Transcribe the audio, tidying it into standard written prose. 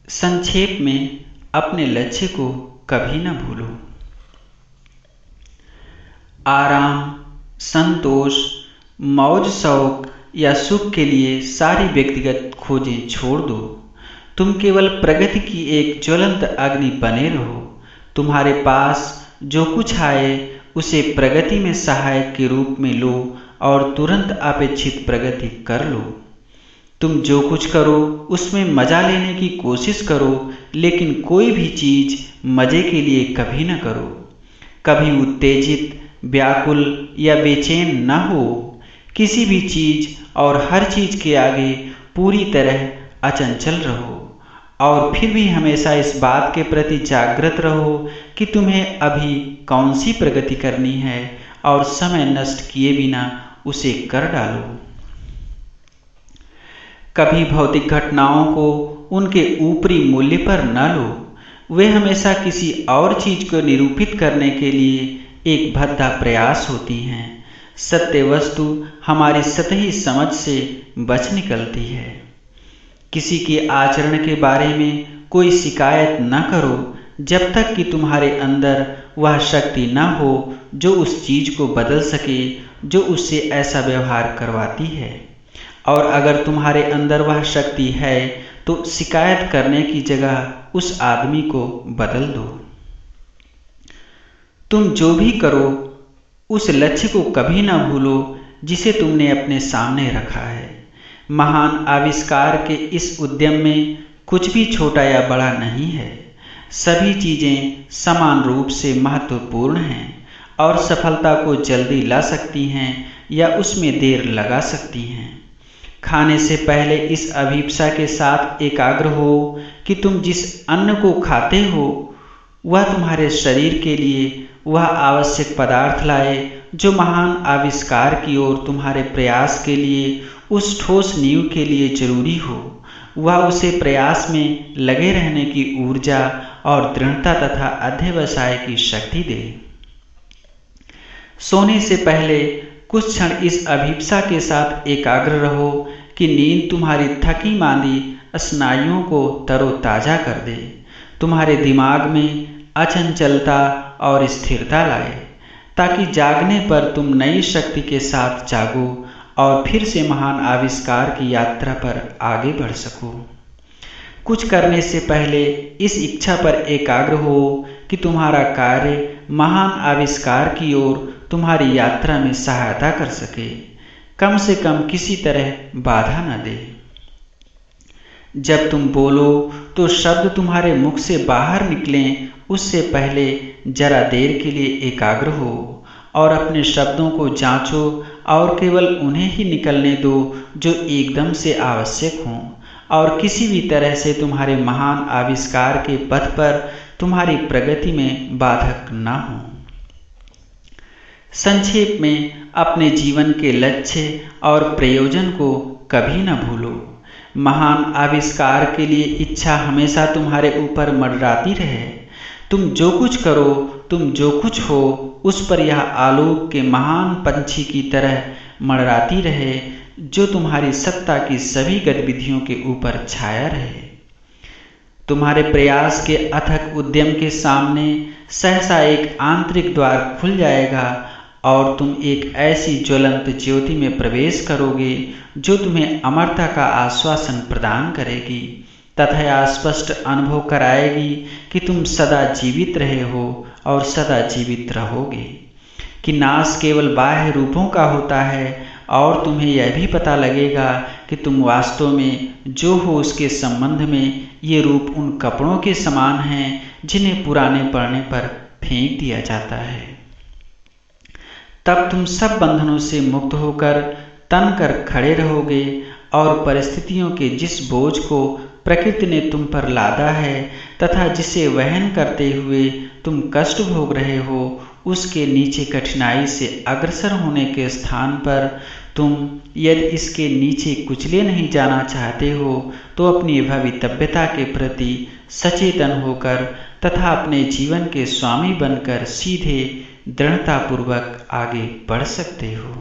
संक्षेप में अपने लक्ष्य को कभी न भूलो। आराम, संतोष, मौज शौक या सुख के लिए सारी व्यक्तिगत खोजें छोड़ दो। तुम केवल प्रगति की एक ज्वलंत अग्नि बने रहो। तुम्हारे पास जो कुछ आए उसे प्रगति में सहायक के रूप में लो और तुरंत अपेक्षित प्रगति कर लो। तुम जो कुछ करो उसमें मजा लेने की कोशिश करो, लेकिन कोई भी चीज़ मजे के लिए कभी न करो। कभी उत्तेजित, व्याकुल या बेचैन न हो। किसी भी चीज़ और हर चीज़ के आगे पूरी तरह अचंचल रहो और फिर भी हमेशा इस बात के प्रति जागृत रहो कि तुम्हें अभी कौन सी प्रगति करनी है और समय नष्ट किए बिना उसे कर डालो। कभी भौतिक घटनाओं को उनके ऊपरी मूल्य पर न लो। वे हमेशा किसी और चीज़ को निरूपित करने के लिए एक भद्दा प्रयास होती हैं। सत्य वस्तु हमारी सतही समझ से बच निकलती है। किसी के आचरण के बारे में कोई शिकायत न करो जब तक कि तुम्हारे अंदर वह शक्ति न हो जो उस चीज़ को बदल सके जो उससे ऐसा व्यवहार करवाती है। और अगर तुम्हारे अंदर वह शक्ति है तो शिकायत करने की जगह उस आदमी को बदल दो। तुम जो भी करो उस लक्ष्य को कभी ना भूलो जिसे तुमने अपने सामने रखा है। महान आविष्कार के इस उद्यम में कुछ भी छोटा या बड़ा नहीं है। सभी चीज़ें समान रूप से महत्वपूर्ण हैं और सफलता को जल्दी ला सकती हैं या उसमें देर लगा सकती हैं। खाने से पहले इस अभिप्सा के साथ एकाग्र हो कि तुम जिस अन्न को खाते हो वह तुम्हारे शरीर के लिए वह आवश्यक पदार्थ लाए जो महान आविष्कार की ओर तुम्हारे प्रयास के लिए उस ठोस नींव के लिए जरूरी हो। वह उसे प्रयास में लगे रहने की ऊर्जा और दृढ़ता तथा अध्यवसाय की शक्ति दे। सोने से पहले कुछ क्षण इस अभिप्सा के साथ एकाग्र रहो कि नींद तुम्हारी थकी मांदी स्नायुओं को तरोताजा कर दे, तुम्हारे दिमाग में अचंचलता और स्थिरता लाए, ताकि जागने पर तुम नई शक्ति के साथ जागो और फिर से महान आविष्कार की यात्रा पर आगे बढ़ सको। कुछ करने से पहले इस इच्छा पर एकाग्र हो कि तुम्हारा कार्य महान आविष्कार की ओर तुम्हारी यात्रा में सहायता कर सके, कम से कम किसी तरह बाधा न दे। जब तुम बोलो तो शब्द तुम्हारे मुख से बाहर निकलें उससे पहले जरा देर के लिए एकाग्र हो और अपने शब्दों को जांचो और केवल उन्हें ही निकलने दो जो एकदम से आवश्यक हों और किसी भी तरह से तुम्हारे महान आविष्कार के पथ पर तुम्हारी प्रगति में बाधक न हो। संक्षेप में अपने जीवन के लक्ष्य और प्रयोजन को कभी न भूलो। महान आविष्कार के लिए इच्छा हमेशा तुम्हारे ऊपर मंडराती रहे। तुम जो कुछ करो, तुम जो कुछ हो, उस पर यह आलोक के महान पंछी की तरह मंडराती रहे जो तुम्हारी सत्ता की सभी गतिविधियों के ऊपर छाया रहे। तुम्हारे प्रयास के अथक उद्यम के सामने सहसा एक आंतरिक द्वार खुल जाएगा और तुम एक ऐसी ज्वलंत ज्योति में प्रवेश करोगे जो तुम्हें अमरता का आश्वासन प्रदान करेगी तथा यह स्पष्ट अनुभव कराएगी कि तुम सदा जीवित रहे हो और सदा जीवित रहोगे, कि नाश केवल बाह्य रूपों का होता है और तुम्हें यह भी पता लगेगा कि तुम वास्तव में जो हो उसके संबंध में ये रूप उन कपड़ों के समान हैं जिन्हें पुराने पड़ने पर फेंक दिया जाता है। तब तुम सब बंधनों से मुक्त होकर तन कर खड़े रहोगे और परिस्थितियों के जिस बोझ को प्रकृति ने तुम पर लादा है तथा जिसे वहन करते हुए तुम कष्ट भोग रहे हो उसके नीचे कठिनाई से अग्रसर होने के स्थान पर तुम यदि इसके नीचे कुचले नहीं जाना चाहते हो तो अपनी भवितव्यता के प्रति सचेतन होकर तथा अपने जीवन के स्वामी बनकर सीधे दृढ़तापूर्वक आगे बढ़ सकते हो।